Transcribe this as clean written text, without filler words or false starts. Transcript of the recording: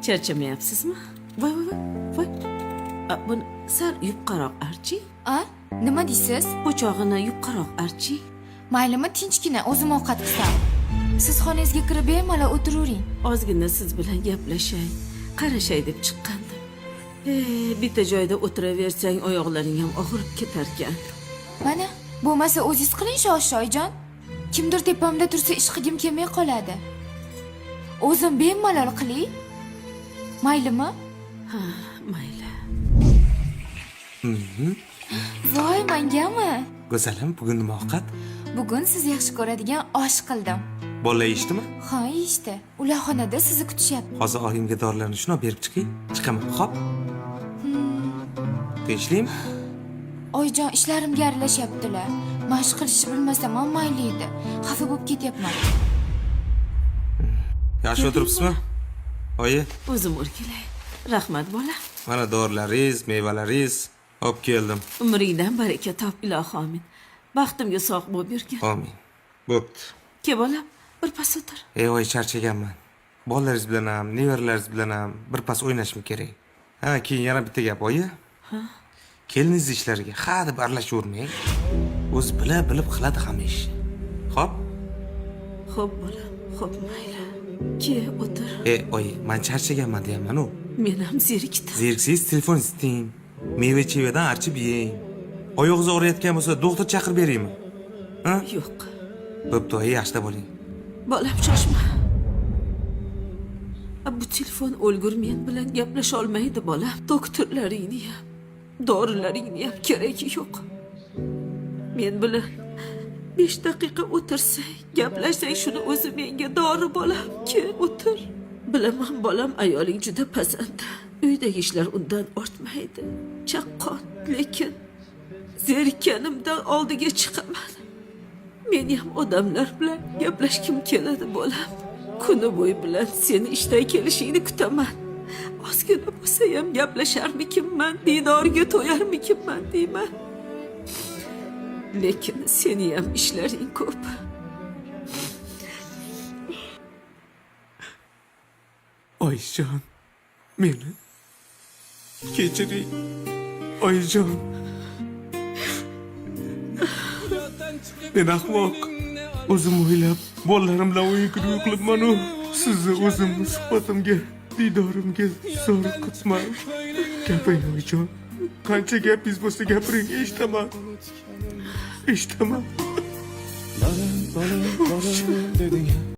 Charchamayapsizmi? Voy. Buni sal yupqaroq arching. A? Nima deysiz? Po'chog'ini yupqaroq arching. Maylimi, tinchgina o'zim ovqat qilsam. Siz xonangizga kirib bemalol o'tiravering. Ozgina siz bilan gaplashay, qarashay deb chiqqandim. Bitta joyda o'tiraversang oyoqlaring ham og'rib ketarkan. Mana, bo'lmasa o'zingiz qiling Shoshshoyjon. Kimdir tepamda tursa ish qilgim kelmay qoladi. O'zim bemalol qilay. Maylimi? Ha, mayli. Voy, mangami? Go'zalim, bugun nima ovqat? Bugun siz yaxshi ko'radigan osh qildim. Bolalar yeyishdimi? Ha, yeyishdi. Ular xonada sizni kutishyapti. Hozir oyimga dorilarni shuni berib chiqing. Chiqaman, xo'p? Tinchlikmi? Oyjon, ishlarimga aralashyaptilar. Mashq qilishni bilmasam ham mayli edi. Xafa bo'lib ketyapman. Yaxshi o'tiribsizmi? Oyi, O'zim o'rgilay. Rahmat bola. mana dorilaringiz, mevalaringiz olib keldim. Umringdan baraka top, ilohi omin. Baxtimga sog' bo'lib yurgin. Amin. Bo'pti. Ke bolam, bir pas o'tir. Oy, charchaganman. Bolalaringiz bilan ham, nevaralaringiz bilan ham bir pas o'ynashim kerak. Ha, keyin yana bitta gap, oyi. Ha? Keliningiz ishlariga ha deb aralashavermang. O'zi bilib qiladi hamma ishni. Xo'p? Xo'p bolam, xo'p mayli. Ke o'tir. Oyi, men charchaganman deyapman-ku. Men ham zerikdim. Zeriksangiz telefon isting. Meva-chevadan archib yeng. Oyog'ingiz og'riyotgan bo'lsa, doktor chaqirib beraymi? Ha? Yo'q. Bo'pti, oyi, yaxshida bo'ling. Bolam, shoshma. Bu telefon o'lgur men bilan gaplasha olmaydi bolam. Doktorlaringni ham, dorilaringni ham keragi yo'q. Men bilan 5 daqiqa o'tirsang, gaplashsang, shuni o'zi menga dori bolam. Ke o'tir. Bilaman bolam, ayoling juda pazanda. Uydagi ishlar undan ortmaydi. Chaqqon, lekin zerikkanimdan oldiga chiqaman. Men ham odamlar bilan gaplashkim keladi bolam. Kuni bo'yi bilan seni ishdan kelishingni kutaman. Ozgina bo'lsa ham gaplasharmikinman, didorga to'yarmikinman deyman. Lekin seni ham ishlaring ko'p. Oyjon, meni kechiring. Oyjon. Men ahmoq. O'zim o'ylab, bolalarim bilan o'yin kulib qilibman-ku. Sizni o'zimni suhbatimga, didorimga zor qilibman. Gapiring, oyjon. Qancha gapingiz bo'lsa gapiring, eshitaman. Eshitaman. Bana dedin ya.